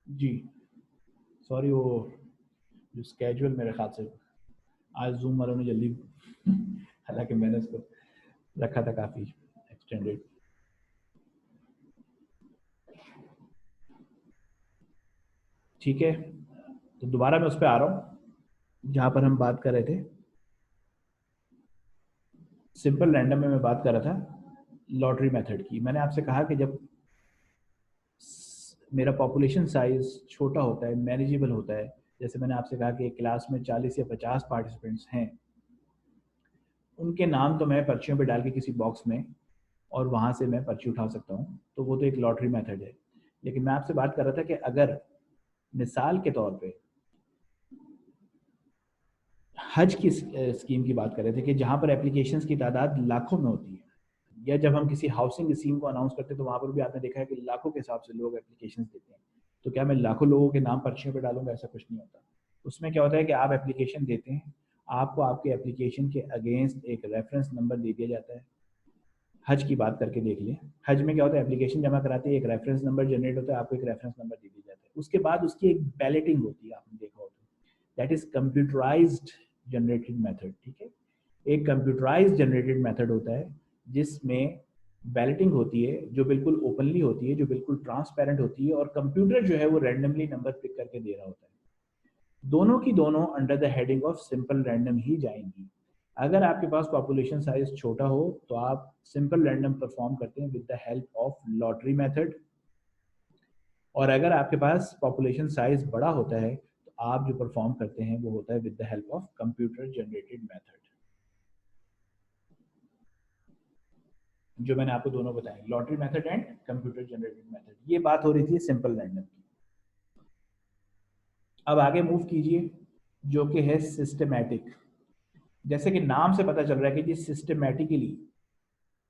जी sorry, वो जो schedule मेरे ख्याल से आज जूम वालों ने जल्दी हालांकि मैंने इसको रखा था काफ़ी एक्सटेंडेड। ठीक है, तो दोबारा मैं उस पर आ रहा हूँ जहाँ पर हम बात कर रहे थे। सिंपल रैंडम में मैं बात कर रहा था लॉटरी मेथड की। मैंने आपसे कहा कि जब मेरा पॉपुलेशन साइज छोटा होता है, मैनेजेबल होता है, जैसे मैंने आपसे कहा कि एक क्लास में 40 या 50 पार्टिसिपेंट्स हैं, उनके नाम तो मैं पर्चियों पे डाल के किसी बॉक्स में और वहाँ से मैं पर्ची उठा सकता हूँ, तो वो तो एक लॉटरी मेथड है। लेकिन मैं आपसे बात कर रहा था कि अगर मिसाल के तौर पे हज की स्कीम की बात कर रहे थे कि जहाँ पर एप्लीकेशंस की तादाद लाखों में होती है, या जब हम किसी हाउसिंग स्कीम को अनाउंस करते हैं तो वहाँ पर भी आपने देखा है कि लाखों के हिसाब से लोग एप्लीकेशंस देते हैं। तो क्या मैं लाखों लोगों के नाम पर्चियों पर डालूंगा? ऐसा कुछ नहीं होता। उसमें क्या होता है कि आप एप्लीकेशन देते हैं, आपको आपके एप्लीकेशन के अगेंस्ट एक रेफरेंस नंबर दे दिया जाता है। हज की बात करके देख लें, हज में क्या होता है, एप्लीकेशन जमा कराते हैं, एक रेफरेंस नंबर जनरेट होता है, आपको एक रेफरेंस नंबर दे दिया जाता है। उसके बाद उसकी एक बैलेटिंग होती है, आपने देखा हो तो, that is computerised generated method. ठीक है, एक कंप्यूटराइज जनरेटेड मेथड होता है जिसमें बैलेटिंग होती है, जो बिल्कुल ओपनली होती है, जो बिल्कुल ट्रांसपेरेंट होती है, और कंप्यूटर जो है वो रैंडमली नंबर पिक करके दे रहा होता है। दोनों की दोनों under the heading of simple random ही जाएंगी। अगर आपके पास पॉपुलेशन साइज छोटा हो तो आप सिंपल रैंडम परफॉर्म करते हैं with the help of lottery method, और अगर आपके पास पॉपुलेशन साइज बड़ा होता है तो आप जो परफॉर्म करते हैं वो होता है with the help of computer generated method. जो मैंने आपको दोनों बताए, lottery method and computer generated method. ये बात हो रही थी सिंपल रैंडम की। अब आगे मूव कीजिए, जो कि है सिस्टमैटिक। जैसे कि नाम से पता चल रहा है कि जी सिस्टमैटिकली,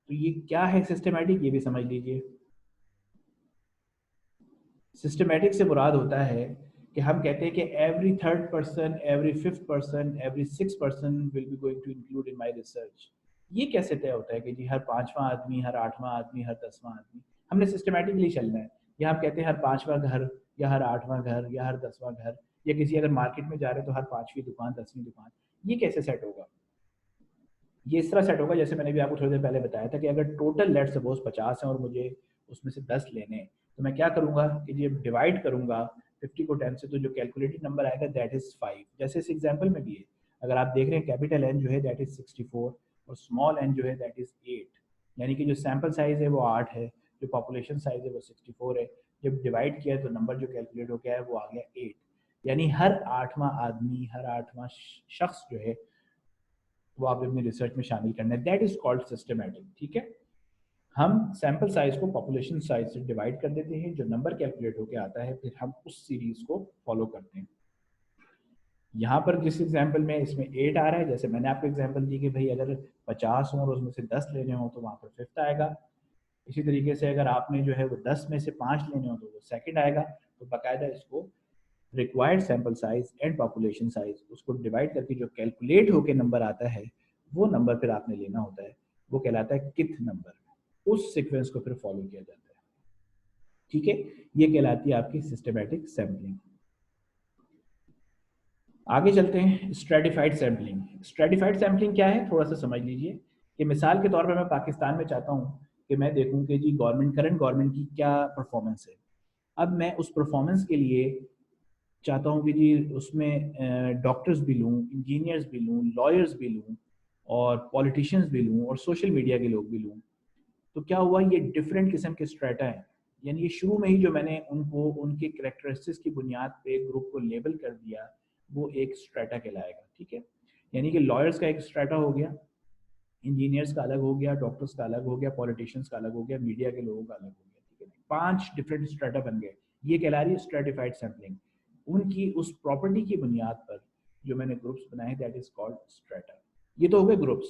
तो ये क्या है सिस्टमैटिक, ये भी समझ लीजिए। सिस्टमैटिक से मुराद होता है कि हम कहते हैं कि every third person, every fifth person, every six person will be going to include in my research. ये कैसे तय होता है कि जी हर पांचवा आदमी, हर आठवां आदमी, हर 10वां आदमी? हमने सिस्टमैटिकली चलना है, या हम कहते हैं हर पांचवा घर, या हर आठवां घर, या हर 10वां घर, या किसी अगर मार्केट में जा रहे हैं तो हर पांचवी दुकान, 10वीं दुकान? ये कैसे सेट होगा? ये इस तरह सेट होगा जैसे मैंने भी आपको थोड़ी देर पहले बताया था कि अगर टोटल लेट सपोज 50 है और मुझे उसमें से 10 लेने हैं, तो मैं क्या करूंगा कि ये डिवाइड करूंगा 50 को 10 से, तो जो कैलकुलेटेड नंबर आएगा दैट इज 5। जैसे इस एग्जांपल में भी है, अगर आप देख रहे हैं कैपिटल एन जो है दैट इज 64 और स्मॉल एन जो है दैट इज 8, यानी कि जो सैंपल साइज है वो 8 है, जो पॉपुलेशन साइज है वो 64 है। जब डिवाइड किया तो नंबर जो कैलकुलेट हो गया है वो आ गया 8। यानी हर आठवां आदमी, हर आठवां शख्स जो है वो आप अपनी रिसर्च में शामिल करना है। That is called systematic. ठीक है, हम सैंपल साइज को पॉपुलेशन साइज से डिवाइड कर देते हैं, जो नंबर कैलकुलेट होकर आता है फिर हम उस सीरीज को फॉलो करते हैं। यहाँ पर जिस एग्जाम्पल में इसमें 8 आ रहा है, जैसे मैंने आपको एग्जाम्पल दी कि भाई अगर 50 हो और उसमें से 10 लेने हो तो वहाँ पर फिफ्थ आएगा। इसी तरीके से अगर आपने जो है वो 10 में से 5 लेने हो तो वो सेकंड आएगा। तो बाकायदा इसको required sample size and population size उसको डिवाइड करके जो कैलकुलेट होकर नंबर आता है वो नंबर फिर आपने लेना होता है, वो कहलाता है किथ नंबर। उस सीक्वेंस को फिर फॉलो किया जाता है। ठीक है, ये कहलाती है आपकी सिस्टमैटिक सैम्पलिंग। आगे चलते हैं, स्ट्रेटिफाइड सैम्पलिंग। स्ट्रेटिफाइड सैम्पलिंग क्या है, थोड़ा सा समझ लीजिए कि मिसाल के तौर पर मैं पाकिस्तान में चाहता हूँ कि मैं देखूं कि जी गवर्नमेंट, करंट गवर्नमेंट की क्या परफॉर्मेंस है। अब मैं उस परफॉर्मेंस के लिए चाहता हूँ कि जी उसमें डॉक्टर्स भी लूँ, इंजीनियर्स भी लूँ, लॉयर्स भी लूँ, और पॉलिटिशियंस भी लूँ, और सोशल मीडिया के लोग भी लूँ। तो क्या हुआ, ये डिफरेंट किस्म के स्ट्रेटा हैं। यानी ये शुरू में ही जो मैंने उनको उनके करेक्टरिस्टिक्स की बुनियाद पे ग्रुप को लेबल कर दिया, वो एक स्ट्रेटा कहलाएगा। ठीक है, यानी कि लॉयर्स का एक स्ट्रेटा हो गया, इंजीनियर्स का अलग हो गया, डॉक्टर्स का अलग हो गया, पॉलिटिशियंस का अलग हो गया, मीडिया के लोगों का अलग हो गया। ठीक है, 5 डिफरेंट स्ट्रेटा बन गए। ये कहला रही है स्ट्रेटिफाइड सैम्पलिंग। उनकी उस प्रॉपर्टी की बुनियाद पर जो मैंने ग्रुप्स बनाए दैट इज कॉल्ड स्ट्रेटा। ये तो हो गए ग्रुप्स।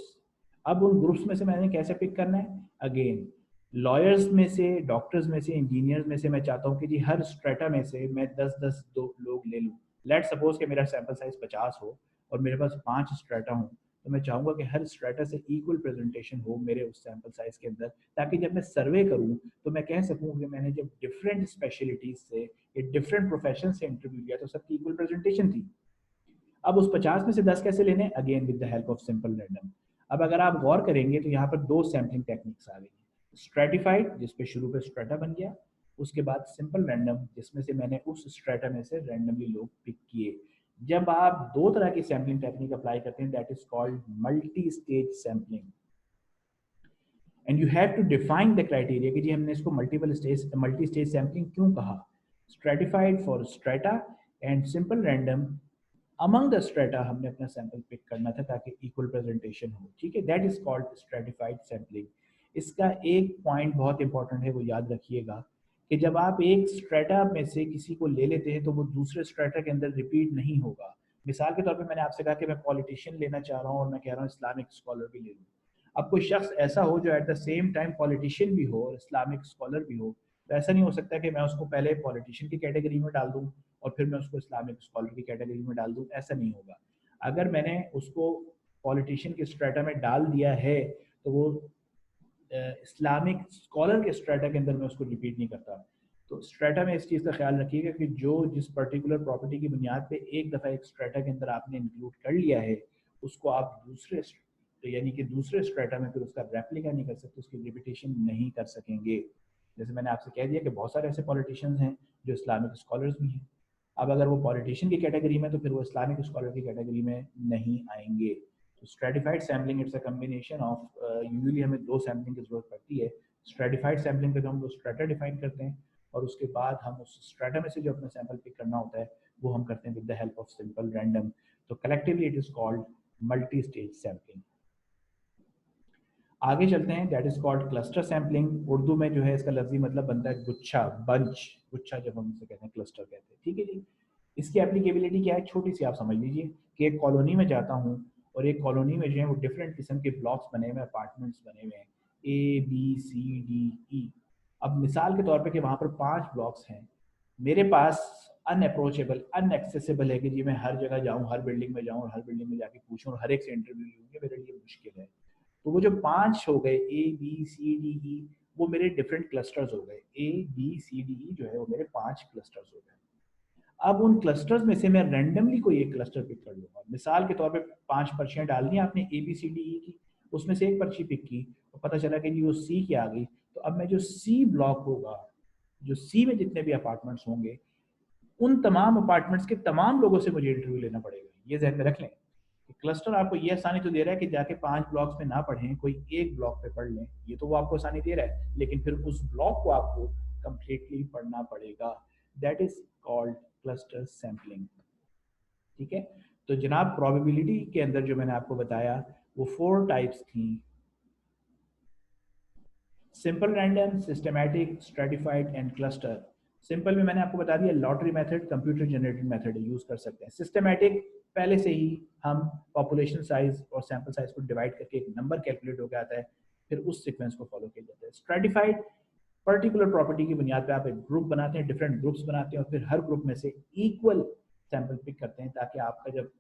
अब उन ग्रुप्स में से मैंने कैसे पिक करना है, अगेन लॉयर्स में से, डॉक्टर्स में से, इंजीनियर्स में से मैं चाहता हूँ कि जी हर स्ट्रेटा में से मैं 10-10 दो लोग ले लूँ। लेट सपोज कि मेरा सैंपल साइज 50 हो और मेरे पास 5 स्ट्रेटा हो, तो मैं चाहूँगा कि हर स्ट्रेटा से इक्वल प्रेजेंटेशन हो मेरे उस सैंपल साइज के अंदर, ताकि जब मैं सर्वे करूँ तो मैं कह सकूँ कि मैंने जब डिफरेंट स्पेशलिटीज से या डिफरेंट प्रोफेशन से इंटरव्यू लिया तो सबकी इक्वल प्रेजेंटेशन थी। अब उस 50 में से 10 कैसे लेने, again with the help of simple random. अब अगर आप गौर करेंगे तो यहाँ पर दो सैम्पलिंग टेक्निक्स आ गई हैं, स्ट्रेटिफाइड जिसपे शुरू पे स्ट्रेटा बन गया, उसके बाद सिंपल रैंडम जिसमें से मैंने उस स्ट्रेटा में से रैंडमली लोग पिक किए। जब आप दो तरह की सैम्पलिंग टेक्निक अप्लाई करते हैं, that is called multi stage sampling, and you have to define the criteria कि जी हमने इसको मल्टी स्टेज सैम्पलिंग क्यों कहा। Stratified for strata and simple random, among the strata हमने अपना सैंपल पिक करना था ताकि इक्वल प्रेजेंटेशन हो, ठीक है, that is called stratified sampling. इसका एक पॉइंट बहुत इंपॉर्टेंट है, वो याद रखिएगा कि जब आप एक स्ट्रेटा में से किसी को ले लेते हैं तो वो दूसरे स्ट्रेटा के अंदर रिपीट नहीं होगा। मिसाल के तौर पे मैंने आपसे कहा कि मैं पॉलिटिशियन लेना चाह रहा हूँ और मैं कह रहा हूँ इस्लामिक स्कॉलर भी ले लूँ। अब कोई शख्स ऐसा हो जो at the same time politician भी हो और इस्लामिक स्कॉलर भी हो, तो ऐसा नहीं हो सकता कि मैं उसको पहले पॉलिटिशियन की कैटेगरी में डाल दूँ और फिर मैं उसको इस्लामिक स्कॉलर की कैटेगरी में डाल दूँ, ऐसा नहीं होगा। अगर मैंने उसको पॉलिटिशियन के स्ट्रेटा में डाल दिया है तो वो इस्लामिक स्कॉलर के स्ट्रेटा के अंदर मैं उसको रिपीट नहीं करता। तो स्ट्रेटा में इस चीज़ का ख्याल रखिएगा कि जो जिस पर्टिकुलर प्रॉपर्टी की बुनियाद पे एक दफ़ा एक स्ट्रेटा के अंदर आपने इंक्लूड कर लिया है, उसको आप दूसरे यानी कि दूसरे स्ट्रेटा में फिर उसका रेप्लिका नहीं कर सकते, उसकी रिपीटेशन नहीं कर सकेंगे। जैसे मैंने आपसे कह दिया कि बहुत सारे ऐसे पॉलिटिशियंस हैं जो इस्लामिक स्कॉलर्स भी हैं। अब अगर वो पॉलिटिशियन की कैटेगरी में तो फिर वो इस्लामिक स्कॉलर की कैटेगरी में नहीं आएंगे। तो stratified sampling it's a combination of, usually हमें दो सैम्पलिंग की जरूरत पड़ती है। स्ट्रेटिफाइड सैम्पलिंग पे तो हम लोग स्ट्रेटा डिफाइन करते हैं और उसके बाद हम उस स्ट्रेटा में से जो अपना सैंपल पिक करना होता है वो हम करते हैं with the help of simple random. तो collectively it is called multi stage sampling. आगे चलते हैं, that is called cluster sampling. Urdu में जो है इसका लफ्जी मतलब बनता है गुच्छा, बंच, गुच्छा जब हम इसे कहते हैं क्लस्टर कहते हैं, ठीक है जी। इसकी एप्लीकेबिलिटी क्या है, छोटी सी आप समझ लीजिए कि एक कॉलोनी में जाता हूँ और एक कॉलोनी में जो है वो डिफरेंट किस्म के ब्लॉक्स बने हुए हैं, अपार्टमेंट्स बने हुए हैं, A B C D E. अब मिसाल के तौर पे कि वहाँ पर 5 ब्लॉक्स हैं, मेरे पास अनअप्रोचेबल अनएक्सेसिबल है कि जी मैं हर जगह जाऊँ, हर बिल्डिंग में जाऊँ और हर बिल्डिंग में जाके पूछूँ और हर एक से इंटरव्यू लूँ, ये मेरे लिए मुश्किल है। तो वो जो 5 हो गए A B C D E, वो मेरे डिफरेंट क्लस्टर्स हो गए, A B C D E जो है वो मेरे 5 क्लस्टर्स हो गए। अब उन क्लस्टर्स में से मैं रैंडमली कोई एक क्लस्टर पिक कर लूंगा। मिसाल के तौर पे 5 पर्चियां डाल दी आपने A B C D E की, उसमें से एक पर्ची पिक की और पता चला कि जी वो सी की आ गई। तो अब मैं जो सी ब्लॉक होगा, जो सी में जितने भी अपार्टमेंट्स होंगे, उन तमाम अपार्टमेंट्स के तमाम लोगों से मुझे इंटरव्यू लेना पड़ेगा। ये जहन में रख लें कि क्लस्टर आपको ये आसानी तो दे रहा है कि जाके 5 ब्लॉक्स में ना पढ़ें, कोई एक ब्लॉक पे पढ़ लें, ये तो वो आपको आसानी दे रहा है, लेकिन फिर उस ब्लॉक को आपको कंप्लीटली पढ़ना पड़ेगा। That is called cluster sampling, ठीक है। तो जनाब प्रोबेबिलिटी के अंदर जो मैंने आपको बताया वो 4 टाइप्स थी, simple random, systematic, stratified and cluster. Simple में मैंने आपको बता दिया lottery method, computer generated method use कर सकते हैं। सिस्टमैटिक पहले से ही हम पॉपुलेशन साइज और सैंपल साइज को डिवाइड करके एक नंबर कैलकुलेट होकर आता है, फिर उस सीक्वेंस को फॉलो किया जाता है। स्ट्रेटिफाइड पर्टिकुलर प्रॉपर्टी की बुनियाद पर आप एक ग्रुप बनाते हैं, डिफरेंट ग्रुप्स बनाते हैं और फिर हर ग्रुप में से इक्वल सैंपल पिक करते हैं ताकि आपका जब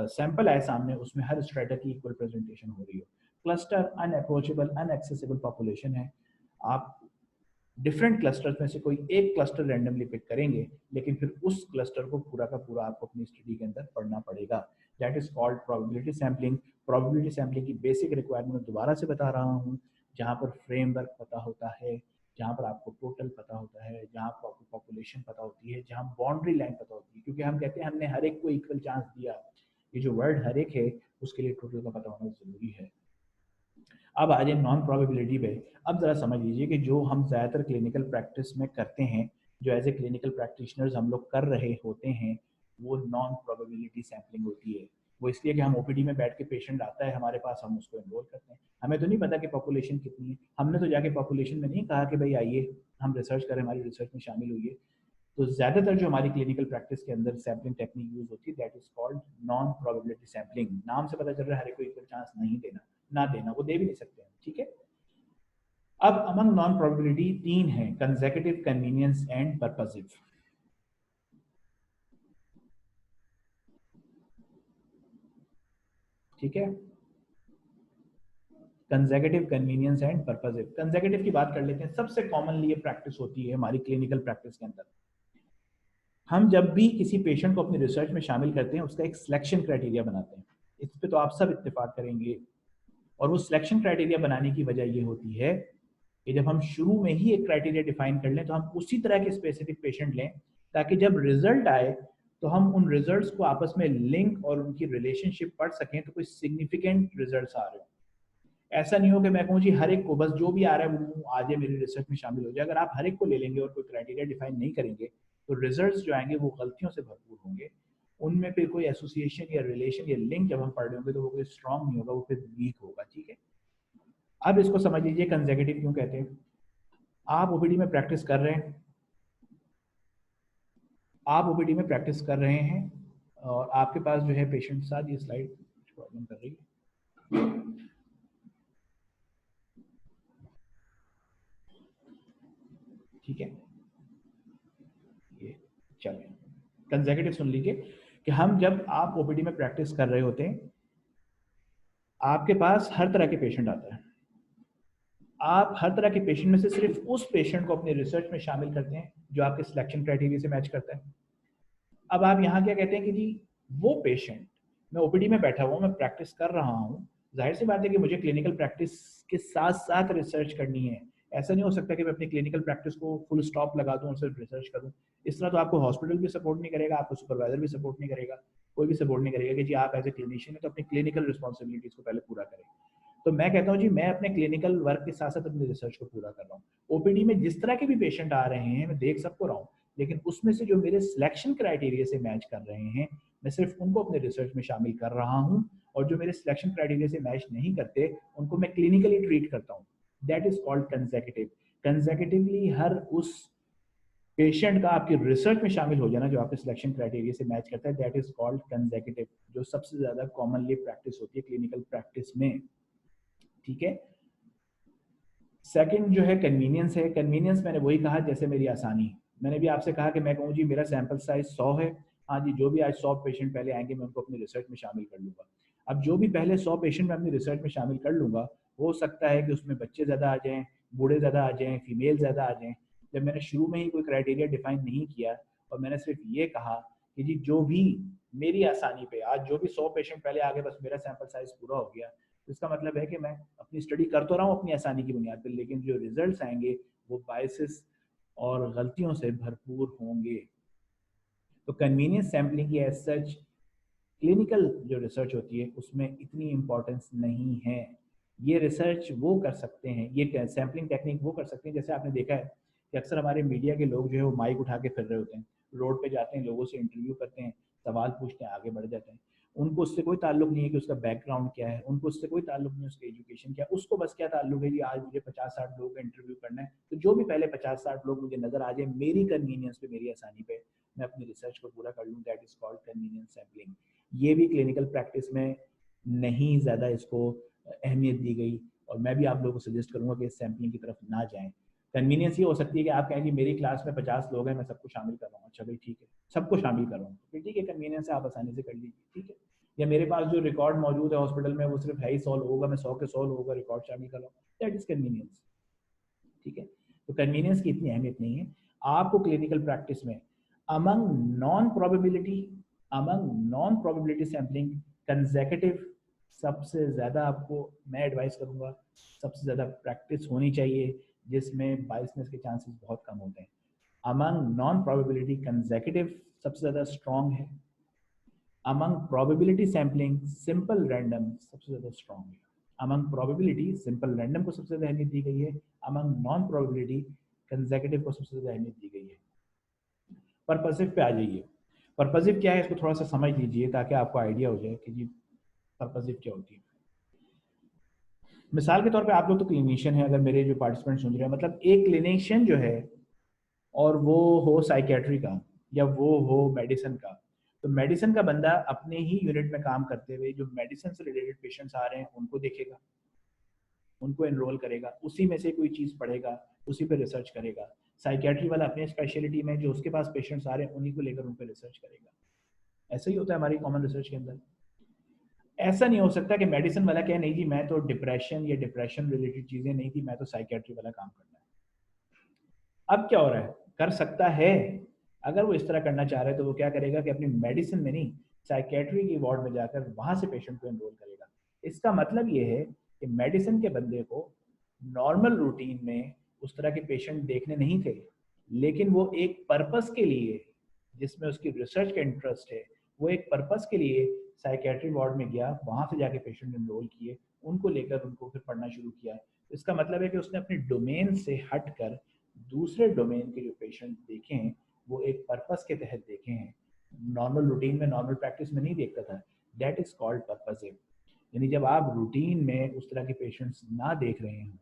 सैंपल आए सामने उसमें हर स्ट्रेटा की इक्वल प्रेजेंटेशन हो रही हो। क्लस्टर अनअप्रोचेबल अनएक्सेसिबल पॉपुलेशन है। आप डिफरेंट क्लस्टर्स में से कोई एक क्लस्टर रैंडमली पिक करेंगे, लेकिन फिर उस क्लस्टर को पूरा का पूरा आपको अपनी स्टडी के अंदर पढ़ना पड़ेगा। That is called probability sampling. Probability sampling की बेसिक रिक्वायरमेंट दोबारा से बता रहा हूँ, जहाँ पर फ्रेमवर्क पता होता है, जहाँ पर आपको टोटल पता होता है, जहाँ पर आपको पॉपुलेशन पता होती है, जहाँ बाउंड्री लाइन पता होती है, क्योंकि हम कहते हैं हमने हर एक को इक्वल चांस दिया। ये जो वर्ड हर एक है उसके लिए टोटल का पता होना जरूरी है। अब आ जाए नॉन प्रोबेबिलिटी पे। अब ज़रा समझ लीजिए कि जो हम ज़्यादातर क्लिनिकल प्रैक्टिस में करते हैं, जो एज ए क्लिनिकल प्रैक्टिशनर्स हम लोग कर रहे होते हैं, वो नॉन प्रोबेबिलिटी सैम्पलिंग होती है। वो इसलिए कि हम ओपीडी में बैठ के पेशेंट आता है हमारे पास, हम उसको एनरोल करते हैं, हमें तो नहीं पता कि पॉपुलेशन कितनी है, हमने तो जाके पॉपुलेशन में नहीं कहा कि भाई आइए हम रिसर्च करें, हमारी रिसर्च में शामिल हुई। तो ज़्यादातर जो हमारी क्लिनिकल प्रैक्टिस के अंदर सैम्पलिंग टेक्निक यूज होती है, that is called non probability sampling. नाम से पता चल रहा है हर एक को इक्वल चांस नहीं देना, ना देना, वो दे भी नहीं सकते हैं, ठीक है। अब अमंग नॉन प्रोबेबिलिटी 3 है, कंसेक्यूटिव, कन्वीनियंस एंड पर्पसिव। ठीक है। Consecutive, convenience and purposive. Consecutive की बात कर लेते हैं। सबसे कॉमनली ये प्रैक्टिस होती है हमारी क्लिनिकल प्रैक्टिस के अंदर। हम जब भी किसी पेशेंट को अपनी रिसर्च में शामिल करते हैं उसका एक सिलेक्शन क्राइटेरिया बनाते हैं। इस पे तो आप सब इत्तेफाक करेंगे। और वो सिलेक्शन क्राइटेरिया बनाने की वजह ये होती है कि जब हम शुरू में ही एक क्राइटेरिया डिफाइन कर लें तो हम उसी तरह के स्पेसिफिक पेशेंट लें, ताकि जब रिजल्ट आए तो हम उन रिजल्ट्स को आपस में लिंक और उनकी रिलेशनशिप पढ़ सकें, तो कोई सिग्निफिकेंट रिजल्ट्स आ रहे हो। ऐसा नहीं हो कि मैं कहूँ जी हर एक को बस जो भी आ रहा है वो आज ये मेरी रिसर्च में शामिल हो जाए। अगर आप हर एक को ले लेंगे और कोई क्राइटेरिया डिफाइन नहीं करेंगे तो रिजल्ट्स जो आएंगे वो गलतियों से भरपूर होंगे। उनमें फिर कोई एसोसिएशन या रिलेशन या लिंक जब हम पढ़ रहे होंगे तो वो कोई स्ट्रांग नहीं होगा, वो फिर वीक होगा। ठीक है। अब इसको समझ लीजिए कंसेक्यूटिव क्यों कहते हैं। आप ओपीडी में प्रैक्टिस कर रहे हैं, आप ओपीडी में प्रैक्टिस कर रहे हैं और आपके पास जो है पेशेंट के साथ, ये स्लाइड प्रॉब्लम कर रही है। ठीक है, ये चलिए कंसेक्यूटिव सुन लीजिए कि हम जब आप ओपीडी में प्रैक्टिस कर रहे होते हैं आपके पास हर तरह के पेशेंट आता है। आप हर तरह के पेशेंट में से सिर्फ उस पेशेंट को अपने रिसर्च में शामिल करते हैं जो आपके सिलेक्शन क्राइटेरिया से मैच करता है। अब आप यहाँ क्या कहते हैं कि जी वो पेशेंट, मैं ओपीडी में बैठा हुआ, मैं प्रैक्टिस कर रहा हूँ, जाहिर सी बात है कि मुझे क्लिनिकल प्रैक्टिस के साथ साथ रिसर्च करनी है। ऐसा नहीं हो सकता कि मैं अपनी क्लिनिकल प्रैक्टिस को फुल स्टॉप लगा दूं और सिर्फ रिसर्च करूं। इस तरह तो आपको हॉस्पिटल भी सपोर्ट नहीं करेगा, आपको सुपरवाइजर भी सपोर्ट नहीं करेगा, कोई भी सपोर्ट नहीं करेगा कि जी आप एज ए क्लिनिशियन है तो अपनी क्लिनिकल रिस्पॉन्सिबिलिटीज को पहले पूरा करें। तो मैं कहता हूँ जी मैं अपने क्लिनिकल वर्क के साथ साथ अपनी रिसर्च को पूरा कर रहा हूँ। ओपीडी में जिस तरह के भी पेशेंट आ रहे हैं मैं देख सबको रहा हूँ, लेकिन उसमें से जो मेरे सिलेक्शन क्राइटेरिया से मैच कर रहे हैं मैं सिर्फ उनको अपने रिसर्च में शामिल कर रहा हूँ, और जो मेरे सिलेक्शन क्राइटेरिया से मैच नहीं करते उनको मैं क्लिनिकली ट्रीट करता हूँ। That is called consecutive. Consecutively हर उस पेशेंट का आपकी रिसर्च में शामिल हो जाना जो आपके सिलेक्शन क्राइटेरिया से मैच करता है, दैट इज कॉल्ड कंसेक्यूटिव, जो सबसे ज्यादा कॉमनली प्रैक्टिस होती है क्लिनिकल प्रैक्टिस में। ठीक है। सेकंड जो है कन्वीनियंस है। कन्वीनियंस मैंने वही कहा जैसे मेरी आसानी। मैंने भी आपसे कहा कि मैं कहूँ जी मेरा सैंपल साइज 100 है, हाँ जी जो भी आज 100 पेशेंट पहले आएंगे मैं उनको अपनी रिसर्च में शामिल कर लूँगा। अब जो भी पहले 100 पेशेंट मैं अपनी रिसर्च में शामिल कर लूँगा, हो सकता है कि उसमें बच्चे ज़्यादा आ जाएँ, बूढ़े ज़्यादा आ जाएँ, फीमेल ज़्यादा आ जाएँ। जब मैंने शुरू में ही कोई क्राइटेरिया डिफाइन नहीं किया और मैंने सिर्फ ये कहा कि जी जो भी मेरी आसानी पे आज जो भी 100 पेशेंट पहले आ गए बस मेरा सैंपल साइज पूरा हो गया, तो इसका मतलब है कि मैं अपनी स्टडी कर तो रहा हूँ अपनी आसानी की बुनियाद पर, लेकिन जो रिजल्ट्स आएंगे वो बायसेस और गलतियों से भरपूर होंगे। तो कन्वीनियंस सैम्पलिंग की एज सच क्लिनिकल जो रिसर्च होती है उसमें इतनी इंपॉर्टेंस नहीं है। ये रिसर्च वो कर सकते हैं, ये सैम्पलिंग टेक्निक वो कर सकते हैं, जैसे आपने देखा है कि अक्सर हमारे मीडिया के लोग जो है वो माइक उठा के फिर रहे होते हैं, रोड पे जाते हैं, लोगों से इंटरव्यू करते हैं, सवाल पूछते हैं, आगे बढ़ जाते हैं। उनको उससे कोई ताल्लुक नहीं है कि उसका बैकग्राउंड क्या है, उनको उससे कोई ताल्लुक नहीं है उसकी एजुकेशन क्या है, उसको बस क्या ताल्लुक है कि आज मुझे 50-60 लोगों का इंटरव्यू करना है, तो जो भी पहले 50-60 लोग मुझे नजर आ जाए मेरी कन्वीनियंस पे, मेरी आसानी पे, मैं अपनी रिसर्च को पूरा कर लूँ, that is called convenience sampling. ये भी क्लिनिकल प्रैक्टिस में नहीं ज़्यादा इसको अहमियत दी गई, और मैं भी आप लोगों को सजेस्ट करूंगा कि इस सैम्पलिंग की तरफ ना जाएं। कन्वीनियंस ये हो सकती है कि आप कहें कि मेरी क्लास में 50 लोग हैं मैं सबको शामिल कर रहा हूँ, अच्छा भाई ठीक है सबको शामिल कर रहा हूँ, फिर ठीक है कन्वीनियंस है आप आसानी से कर लीजिए। ठीक है। या मेरे पास जो रिकॉर्ड मौजूद है हॉस्पिटल में वो सिर्फ है ही 100 लोगों का, मैं 100 के 100 लोगों का रिकॉर्ड शामिल कर रहा हूँ, दैट इज कन्वीनियंस। ठीक है। तो कन्वीनियंस की इतनी अहमियत नहीं है। आपको क्लिनिकल प्रैक्टिस में among non probability among non probability sampling consecutive सबसे ज़्यादा आपको मैं एडवाइस करूंगा, सबसे ज़्यादा प्रैक्टिस होनी चाहिए, जिसमें बायसनेस के चांसेस बहुत कम होते हैं। अमंग नॉन प्रोबेबिलिटी कंसेक्यूटिव सबसे ज़्यादा स्ट्रॉन्ग है। Among probability sampling simple random सबसे ज़्यादा स्ट्रॉन्ग है। अमंग प्रोबेबिलिटी सिंपल रैंडम को सबसे ज़्यादा अहमियत दी गई है, अमंग नॉन प्रोबेबिलिटी कंसेक्यूटिव को सबसे ज़्यादा अहमियत दी गई है। पर्पसिव पे आ जाइए। पर्पसिव क्या है इसको थोड़ा सा समझ लीजिए ताकि आपको आइडिया हो जाए कि जी पर्पसिव क्या होती है। मिसाल के तौर पे आप लोग तो क्लिनिशियन है, अगर मेरे जो पार्टिसिपेंट सुन रहे हैं, मतलब एक क्लिनिशियन जो है और वो हो साइकेट्री का या वो हो मेडिसिन का, तो मेडिसिन का बंदा अपने ही यूनिट में काम करते हुए जो मेडिसिन से रिलेटेड पेशेंट्स आ रहे हैं उनको देखेगा, उनको एनरोल करेगा, उसी में से कोई चीज़ पढ़ेगा, उसी पे रिसर्च करेगा। साइकेट्री वाला अपने स्पेशलिटी में जो उसके पास पेशेंट्स आ रहे हैं उन्हीं को लेकर उन पर रिसर्च करेगा। ऐसा ही होता है हमारी कॉमन रिसर्च के अंदर। ऐसा नहीं हो सकता कि मेडिसिन वाला कहे नहीं जी मैं तो डिप्रेशन या डिप्रेशन रिलेटेड चीजें नहीं थी, मैं तो साइकेट्री वाला काम करना है। अब क्या हो रहा है, कर सकता है, अगर वो इस तरह करना चाह रहा है तो वो क्या करेगा कि अपनी मेडिसिन में नहीं, साइकेट्री की वार्ड में जाकर वहां से पेशेंट को एनरोल करेगा। इसका मतलब ये है कि मेडिसिन के बंदे को नॉर्मल रूटीन में उस तरह के पेशेंट देखने नहीं थे, लेकिन वो एक पर्पस के लिए, जिसमें उसकी रिसर्च का इंटरेस्ट है, वो एक पर्पस के लिए साइकेट्री वार्ड में गया, वहां से जाके पेशेंट एनरोल किए, उनको लेकर उनको फिर पढ़ना शुरू किया। इसका मतलब है कि उसने अपने डोमेन से हटकर दूसरे डोमेन के जो पेशेंट देखे हैं वो एक पर्पस के तहत देखे हैं, नॉर्मल रूटीन में नॉर्मल प्रैक्टिस में नहीं देखता था। That is called purposive. यानी जब आप रूटीन में उस तरह के पेशेंट्स ना देख रहे हैं,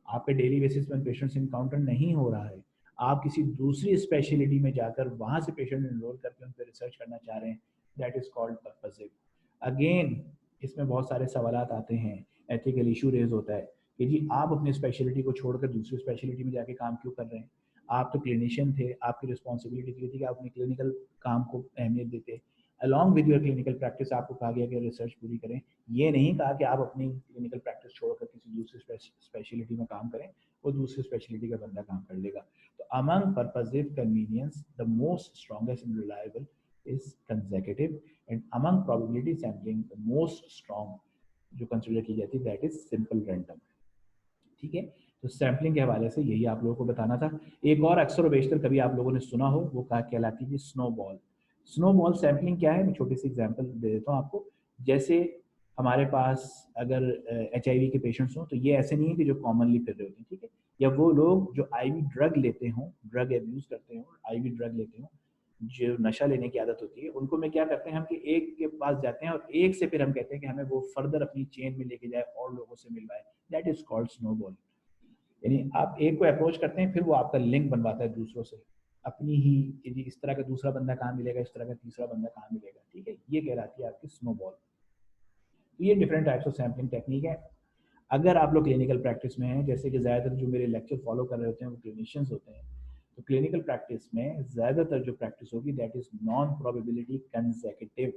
आपके डेली बेसिस में पेशेंट्स इनकाउंटर नहीं हो रहा है, आप किसी दूसरी स्पेशलिटी में जाकर वहां से पेशेंट एनरोल करके उन पर रिसर्च करना चाह रहे हैं, that is called purposive. Again इसमें बहुत सारे सवाल आते हैं, एथिकल इशू रेज होता है कि जी आप अपनी स्पेशलिटी को छोड़कर दूसरी स्पेशलिटी में जाके काम क्यों कर रहे हैं। आप तो क्लिनिशियन थे, आपकी रिस्पॉन्सिबिलिटी थी कि आप अपनी क्लिनिकल काम को अहमियत देते। Along with your clinical practice आपको कहा गया कि रिसर्च पूरी करें, ये नहीं कहा कि आप अपनी क्लिनिकल प्रैक्टिस छोड़कर किसी दूसरी स्पेशलिटी में काम करें, वो दूसरी स्पेशलिटी का बंदा काम कर लेगा। तो among purposive convenience the most strongest and reliable is consecutive, and among probability sampling the most strong जो कंसिडर की जाती है दैट इज सिंपल रैंडम। ठीक है, तो सैम्पलिंग के हवाले से यही आप लोगों को बताना था। एक और अक्सर और बेशतर कभी आप लोगों ने सुना हो, वो कहा कहलाती है स्नोबॉल। स्नोबॉल सैम्पलिंग क्या है, मैं छोटी सी एग्जांपल दे देता हूँ आपको। जैसे हमारे पास अगर HIV के पेशेंट्स हों, तो ये ऐसे नहीं है कि जो कॉमनली फिर रहे होते हैं, ठीक है, या वो लोग जो IV ड्रग लेते हों, ड्रग एब्यूज करते हों, IV ड्रग लेते हों, जो नशा लेने की आदत होती है, उनको में क्या करते हैं हम कि एक के पास जाते हैं और एक से फिर हम कहते हैं कि हमें वो फर्दर अपनी चेन में लेके जाए और लोगों से मिलवाए। That is called snowball. यानी आप एक को अप्रोच करते हैं, फिर वो आपका लिंक बनवाता है दूसरों से, अपनी ही कि जी इस तरह का दूसरा बंदा कहाँ मिलेगा, इस तरह का तीसरा बंदा कहाँ मिलेगा, ठीक है, ये कहलाती है आपकी स्नोबॉल। तो ये different types of sampling technique है। अगर आप लोग क्लिनिकल प्रैक्टिस में हैं, जैसे कि ज़्यादातर जो मेरे लेक्चर फॉलो कर रहे होते हैं वो क्लिनिशियंस होते हैं, तो क्लिनिकल प्रैक्टिस में ज़्यादातर जो प्रैक्टिस होगी that is non probability consecutive.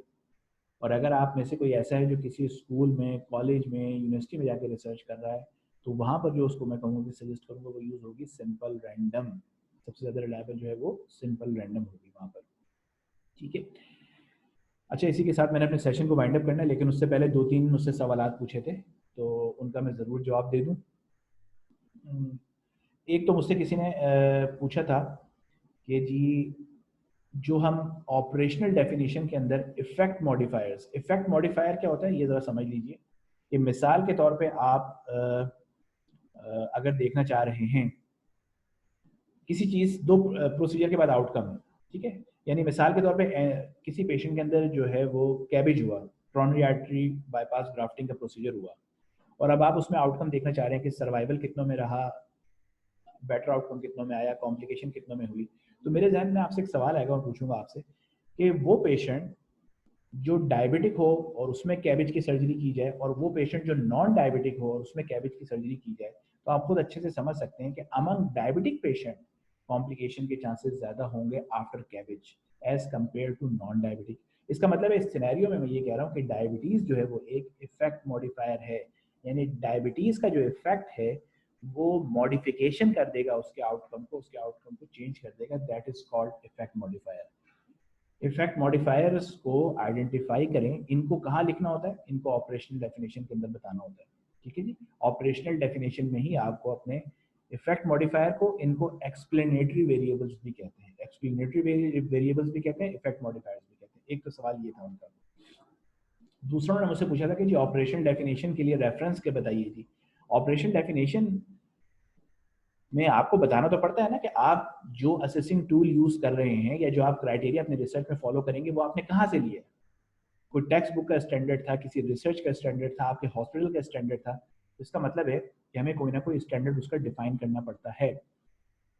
और अगर आप में से कोई ऐसा है जो किसी स्कूल में, कॉलेज में, यूनिवर्सिटी में जाकर रिसर्च कर रहा है, तो वहाँ पर जो उसको मैं कहूँगा कि सजेस्ट करूँगा वो यूज़ होगी सिंपल रैंडम। सबसे ज़्यादा रिलायबल जो है वो सिंपल रैंडम होगी वहाँ पर। ठीक है, अच्छा इसी के साथ मैंने अपने सेशन को वाइंड अप करना है, लेकिन उससे पहले 2-3 मुझसे सवाल पूछे थे, तो उनका मैं ज़रूर जवाब दे दूँ। एक तो मुझसे किसी ने पूछा था कि जी जो हम ऑपरेशनल डेफिनेशन के अंदर इफेक्ट मॉडिफायर्स, इफेक्ट मॉडिफायर क्या होता है ये ज़रा समझ लीजिए कि मिसाल के तौर पे आप अगर देखना चाह रहे हैं किसी चीज़, दो प्रोसीजर के बाद आउटकम है, ठीक है, यानी मिसाल के तौर पे किसी पेशेंट के अंदर जो है वो कैबेज हुआ, ट्रॉनरी आर्टरी बाईपास ग्राफ्टिंग का प्रोसीजर हुआ, और अब आप उसमें आउटकम देखना चाह रहे हैं कि सर्वाइवल कितनों में रहा, बेटर आउटकम कितनों में आया, कॉम्प्लिकेशन कितनों में हुई। तो मेरे जहन में आपसे एक सवाल आएगा और पूछूंगा आपसे कि वो पेशेंट जो डायबिटिक हो और उसमें कैबेज की सर्जरी की जाए, और वो पेशेंट जो नॉन डायबिटिक हो और उसमें कैबेज की सर्जरी की जाए, तो आप खुद अच्छे से समझ सकते हैं कि अमंग डायबिटिक पेशेंट कॉम्प्लिकेशन के चांसेस ज़्यादा होंगे after CABG as compare to non diabetic. इसका मतलब है इस सिनेरियो में मैं ये कह रहा हूँ कि डायबिटीज़ जो है वो एक इफेक्ट मॉडिफायर है, यानी डायबिटीज़ का जो इफेक्ट है वो मॉडिफिकेशन कर देगा उसके आउटकम को, उसके आउटकम को चेंज कर देगा, that is called effect modifier. Effect modifiers को आइडेंटिफाई करें, इनको कहाँ लिखना होता है, इनको ऑपरेशनल डेफिनेशन के अंदर बताना होता है, ठीक है जी। ऑपरेशनल डेफिनेशन में ही आपको अपने इफेक्ट मॉडिफायर को, इनको एक्सप्लेनेटरी वेरिएबल्स भी कहते हैं, एक्सप्लेनेटरी वेरिएबल्स भी कहते हैं, इफेक्ट मॉडिफायर्स भी कहते हैं। एक तो सवाल ये था उनका। दूसरों ने मुझसे पूछा था कि जी ऑपरेशन डेफिनेशन के लिए रेफरेंस के बताइए जी। ऑपरेशन डेफिनेशन में आपको बताना तो पड़ता है ना कि आप जो असेसिंग टूल यूज कर रहे हैं या जो आप क्राइटेरिया अपने रिसर्च में फॉलो करेंगे वो आपने कहाँ से लिया। कोई टेक्स्ट बुक का स्टैंडर्ड था, किसी रिसर्च का स्टैंडर्ड था, आपके हॉस्पिटल का स्टैंडर्ड था, तो इसका मतलब है कि हमें कोई ना कोई स्टैंडर्ड उसका डिफाइन करना पड़ता है।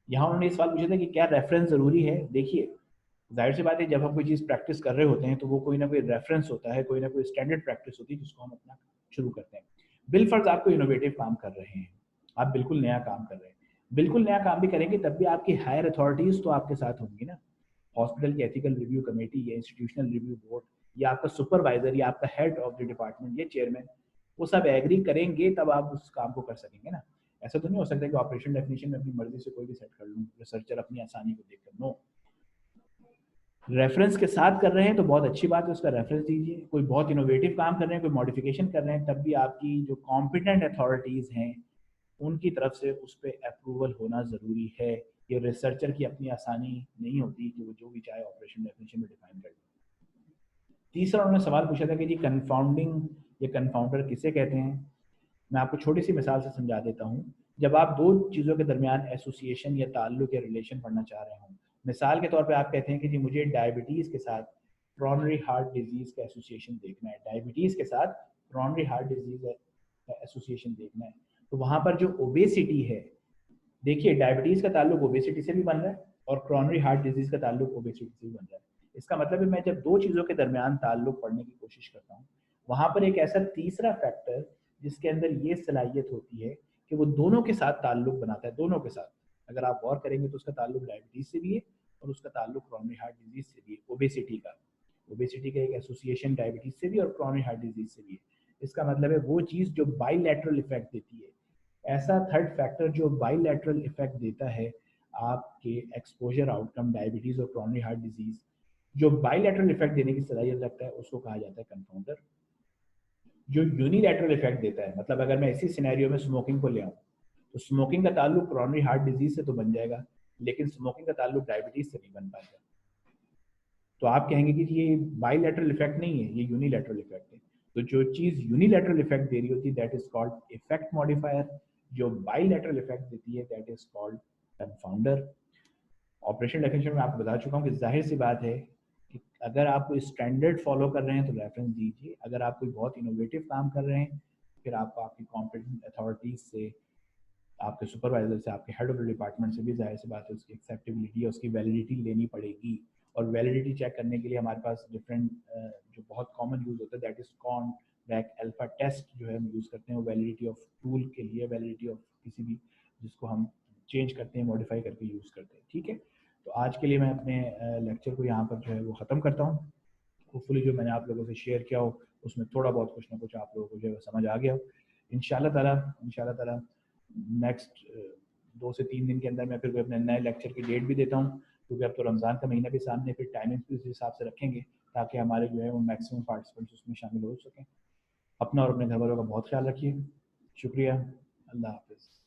यहाँ उन्होंने इस सवाल पूछा था कि क्या रेफरेंस जरूरी है। देखिए जाहिर सी बात है जब हम कोई चीज़ प्रैक्टिस कर रहे होते हैं तो वो कोई ना कोई रेफरेंस होता है, कोई ना कोई स्टैंडर्ड प्रैक्टिस होती है जिसको हम अपना शुरू करते हैं। बिलफर्ज आप कोई इनोवेटिव काम कर रहे हैं, आप बिल्कुल नया काम कर रहे हैं, बिल्कुल नया काम भी करेंगे तब भी आपकी हायर अथॉरिटीज तो आपके साथ होंगी ना, हॉस्पिटल की एथिकल रिव्यू कमेटी या इंस्टीट्यूशनल रिव्यू बोर्ड, या आपका सुपरवाइजर या आपका हेड ऑफ द डिपार्टमेंट या चेयरमैन, वो सब एग्री करेंगे तब आप उस काम को कर सकेंगे ना। ऐसा तो नहीं हो सकता कि ऑपरेशन डेफिनेशन में अपनी मर्जी से कोई भी सेट कर लूँ, रिसर्चर अपनी आसानी को देखकर। नो, रेफरेंस के साथ कर रहे हैं तो बहुत अच्छी बात है, उसका रेफरेंस दीजिए। कोई बहुत इनोवेटिव काम कर रहे हैं, कोई मॉडिफिकेशन कर रहे हैं, तब भी आपकी जो कॉम्पिटेंट अथॉरिटीज़ हैं उनकी तरफ से उस पर अप्रूवल होना ज़रूरी है। ये रिसर्चर की अपनी आसानी नहीं होती कि वो जो भी चाहे ऑपरेशन डेफिनेशन में डिफाइन कर ले। तीसरा उन्होंने सवाल पूछा था कि जी कन्फाउंडिंग या कन्फाउंडर किसे कहते हैं। मैं आपको छोटी सी मिसाल से समझा देता हूँ। जब आप दो चीज़ों के दरमियान एसोसिएशन या ताल्लुक या रिलेशन पढ़ना चाह रहे हों, मिसाल के तौर पे आप कहते हैं कि जी मुझे डायबिटीज़ के साथ करोनरी हार्ट डिजीज़ का एसोसिएशन देखना है, डायबिटीज़ के साथ करोनरी हार्ट डिजीज़ का एसोसिएशन देखना है, तो वहाँ पर जो ओबेसिटी है, देखिए डायबिटीज़ का ताल्लुक ओबेसिटी से भी बन रहा है और करोनरी हार्ट डिजीज़ का ताल्लुक ओबेसिटी से भी बन रहा है। इसका मतलब है मैं जब दो चीज़ों के दरमियान ताल्लुक पढ़ने की कोशिश करता हूँ, वहाँ पर एक ऐसा तीसरा फैक्टर जिसके अंदर ये सलाहियत होती है कि वो दोनों के साथ ताल्लुक बनाता है, दोनों के साथ। अगर आप गौर करेंगे तो उसका ताल्लुक डायबिटीज़ से भी है और उसका ताल्लुक करोनरी हार्ट डिजीज़ से भी है, ओबेसिटी का। ओबेसिटी का एक एसोसिएशन डायबिटीज़ से भी और करोनरी हार्ट डिजीज़ से भी है। इसका मतलब है वो चीज़ जो बाईलैटरल इफेक्ट देती है, ऐसा थर्ड फैक्टर जो बाईलैटरल इफेक्ट देता है आपके एक्सपोजर आउटकम डायबिटीज और करोनरी हार्ट डिजीज, जो बाईलैटरल इफेक्ट देने की सलाहियत रखता है उसको कहा जाता है कंपाउंडर। जो यूनिलैटरल इफेक्ट देता है, मतलब अगर मैं इसी सिनेरियो में स्मोकिंग को ले आऊँ तो स्मोकिंग का ताल्लुक करोनरी हार्ट डिजीज से तो बन जाएगा, लेकिन स्मोकिंग का ताल्लुक डायबिटीज से नहीं बन पाएगा। तो आप कहेंगे कि ये बाईलैटरल इफेक्ट नहीं है, ये यूनिलैटरल इफेक्ट है। तो जो चीज़ यूनिलैटरल इफेक्ट दे रही होती है that is called effect modifier, जो बाईलैटरल इफेक्ट देती है that is called confounder. Operation definition में आपको बता चुका हूँ कि जाहिर सी बात है कि अगर आप कोई स्टैंडर्ड फॉलो कर रहे हैं तो रेफरेंस दीजिए, अगर आप कोई बहुत इनोवेटिव काम कर रहे हैं फिर आपको आपकी कॉम्पिटेंट अथॉरिटीज से, आपके सुपरवाइजर से, आपके हेड ऑफ द डिपार्टमेंट से भी जाहिर सी बात है उसकी एक्सेप्टेबिलिटी और उसकी वैलिडिटी लेनी पड़ेगी। और वैलिडिटी चेक करने के लिए हमारे पास डिफरेंट जो बहुत कॉमन यूज़ होता है that is Cronbach alpha test जो है हम यूज़ करते हैं वैलिडिटी ऑफ टूल के लिए, वैलिडिटी ऑफ किसी भी जिसको हम चेंज करते हैं, मॉडिफाई करके यूज़ करते हैं। ठीक है, तो आज के लिए मैं अपने लेक्चर को यहाँ पर जो है वो ख़त्म करता हूँ। होपफुली जो मैंने आप लोगों से शेयर किया हो उसमें थोड़ा बहुत कुछ ना कुछ आप लोगों को जो है समझ आ गया हो। इंशाल्लाह ताला नेक्स्ट 2 से 3 दिन के अंदर मैं फिर अपने नए लेक्चर की डेट भी देता हूँ, क्योंकि अब तो रमज़ान का महीना भी सामने, फिर टाइमिंग भी उस हिसाब से रखेंगे ताकि हमारे जो है वो मैक्सिमम पार्टिसिपेंट्स उसमें शामिल हो सकें। अपना और अपने घर वालों का बहुत ख्याल रखिए। शुक्रिया। अल्लाह हाफिज़।